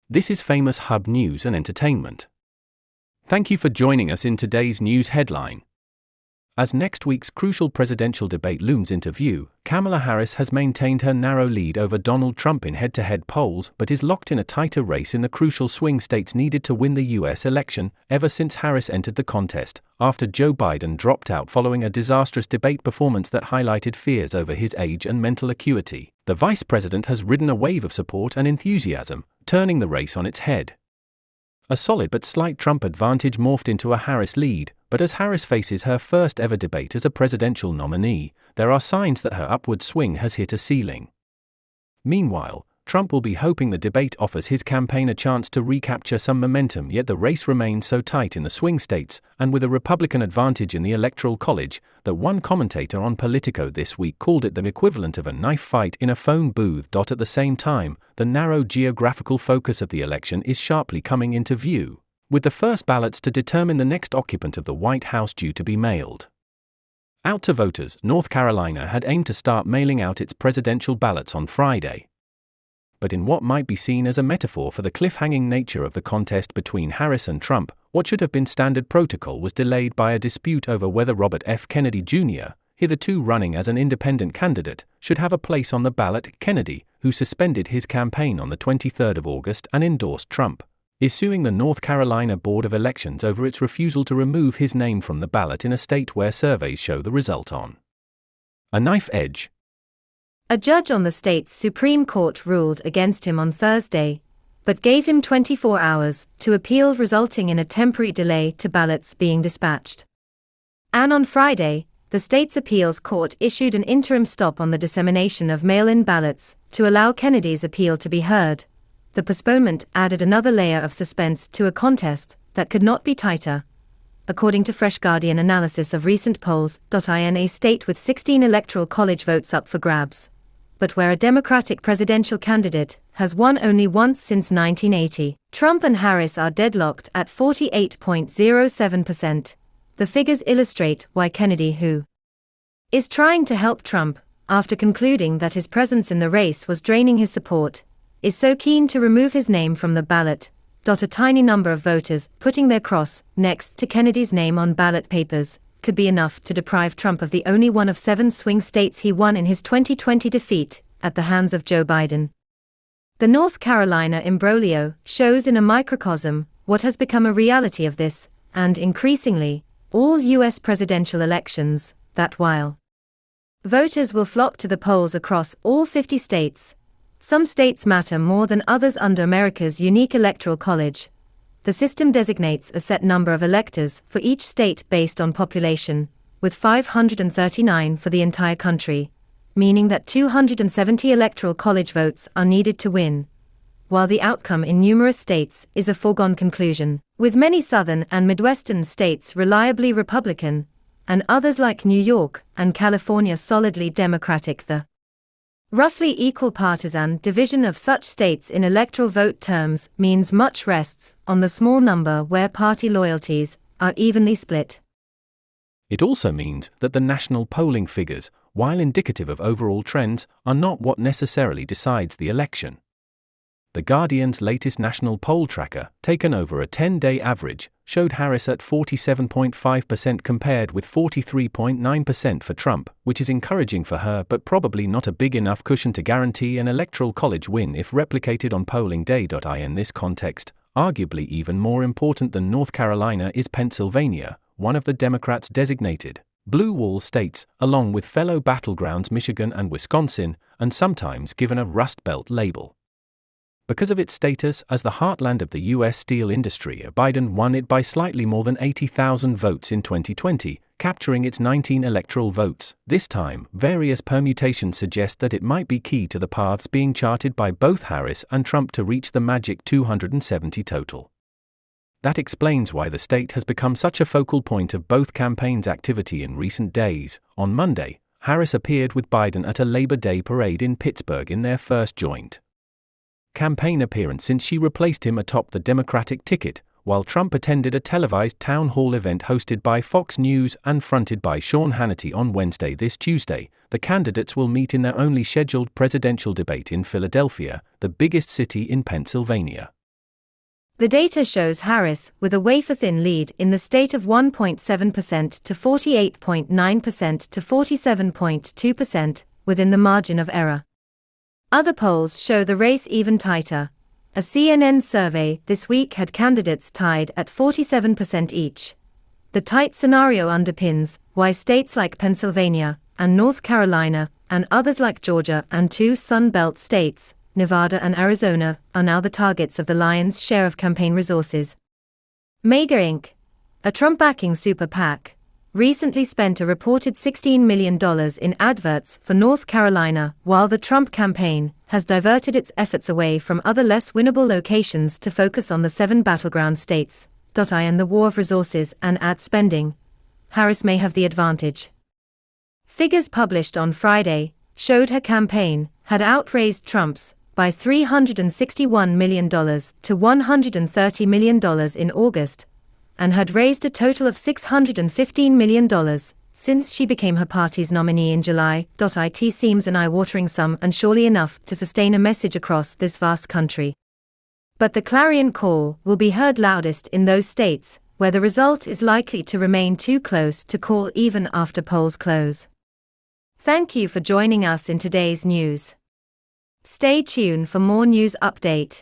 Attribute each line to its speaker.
Speaker 1: This is Famous Hub News and Entertainment. Thank you for joining us in today's news headline. As next week's crucial presidential debate looms into view, Kamala Harris has maintained her narrow lead over Donald Trump in head-to-head polls but is locked in a tighter race in the crucial swing states needed to win the U.S. election ever since Harris entered the contest, after Joe Biden dropped out following a disastrous debate performance that highlighted fears over his age and mental acuity. The vice president has ridden a wave of support and enthusiasm, turning the race on its head. A solid but slight Trump advantage morphed into a Harris lead, but as Harris faces her first ever debate as a presidential nominee, there are signs that her upward swing has hit a ceiling. Meanwhile, Trump will be hoping the debate offers his campaign a chance to recapture some momentum, yet the race remains so tight in the swing states, and with a Republican advantage in the Electoral College, that one commentator on Politico this week called it the equivalent of a knife fight in a phone booth. At the same time, the narrow geographical focus of the election is sharply coming into view, with the first ballots to determine the next occupant of the White House due to be mailed out to voters. North Carolina had aimed to start mailing out its presidential ballots on Friday. But in what might be seen as a metaphor for the cliffhanging nature of the contest between Harris and Trump, what should have been standard protocol was delayed by a dispute over whether Robert F. Kennedy Jr., hitherto running as an independent candidate, should have a place on the ballot. Kennedy, who suspended his campaign on the 23rd of August and endorsed Trump, is suing the North Carolina Board of Elections over its refusal to remove his name from the ballot in a state where surveys show the result on a knife edge.
Speaker 2: A judge on the state's Supreme Court ruled against him on Thursday, but gave him 24 hours to appeal, resulting in a temporary delay to ballots being dispatched. And on Friday, the state's appeals court issued an interim stop on the dissemination of mail-in ballots to allow Kennedy's appeal to be heard. The postponement added another layer of suspense to a contest that could not be tighter, according to Fresh Guardian analysis of recent polls. In a state with 16 electoral college votes up for grabs, but where a Democratic presidential candidate has won only once since 1980, Trump and Harris are deadlocked at 48.07%. The figures illustrate why Kennedy, who is trying to help Trump, after concluding that his presence in the race was draining his support, is so keen to remove his name from the ballot. A tiny number of voters putting their cross next to Kennedy's name on ballot papers could be enough to deprive Trump of the only one of 7 swing states he won in his 2020 defeat at the hands of Joe Biden. The North Carolina imbroglio shows in a microcosm what has become a reality of this, and increasingly, all U.S. presidential elections, that while voters will flock to the polls across all 50 states, some states matter more than others. Under America's unique electoral college, the system designates a set number of electors for each state based on population, with 539 for the entire country, meaning that 270 electoral college votes are needed to win, while the outcome in numerous states is a foregone conclusion, with many southern and midwestern states reliably Republican, and others like New York and California solidly Democratic. The roughly equal partisan division of such states in electoral vote terms means much rests on the small number where party loyalties are evenly split.
Speaker 1: It also means that the national polling figures, while indicative of overall trends, are not what necessarily decides the election. The Guardian's latest national poll tracker, taken over a 10-day average, showed Harris at 47.5% compared with 43.9% for Trump, which is encouraging for her but probably not a big enough cushion to guarantee an electoral college win if replicated on polling day. In this context, arguably even more important than North Carolina is Pennsylvania, one of the Democrats' designated blue wall states, along with fellow battlegrounds Michigan and Wisconsin, and sometimes given a Rust Belt label. Because of its status as the heartland of the U.S. steel industry, Biden won it by slightly more than 80,000 votes in 2020, capturing its 19 electoral votes. This time, various permutations suggest that it might be key to the paths being charted by both Harris and Trump to reach the magic 270 total. That explains why the state has become such a focal point of both campaigns' activity in recent days. On Monday, Harris appeared with Biden at a Labor Day parade in Pittsburgh in their first joint campaign appearance since she replaced him atop the Democratic ticket, while Trump attended a televised town hall event hosted by Fox News and fronted by Sean Hannity on Wednesday. This Tuesday, the candidates will meet in their only scheduled presidential debate in Philadelphia, the biggest city in Pennsylvania.
Speaker 2: The data shows Harris with a wafer-thin lead in the state of 1.7% to 48.9% to 47.2%, within the margin of error. Other polls show the race even tighter. A CNN survey this week had candidates tied at 47% each. The tight scenario underpins why states like Pennsylvania and North Carolina, and others like Georgia and two Sun Belt states, Nevada and Arizona, are now the targets of the lion's share of campaign resources. MAGA Inc., a Trump-backing super PAC, recently spent a reported $16 million in adverts for North Carolina, while the Trump campaign has diverted its efforts away from other less winnable locations to focus on the 7 battleground states. And the war of resources and ad spending. Harris may have the advantage. Figures published on Friday showed her campaign had outraised Trump's by $361 million to $130 million in August, and had raised a total of $615 million since she became her party's nominee in July. It seems an eye-watering sum and surely enough to sustain a message across this vast country. But the clarion call will be heard loudest in those states where the result is likely to remain too close to call even after polls close. Thank you for joining us in today's news. Stay tuned for more news update.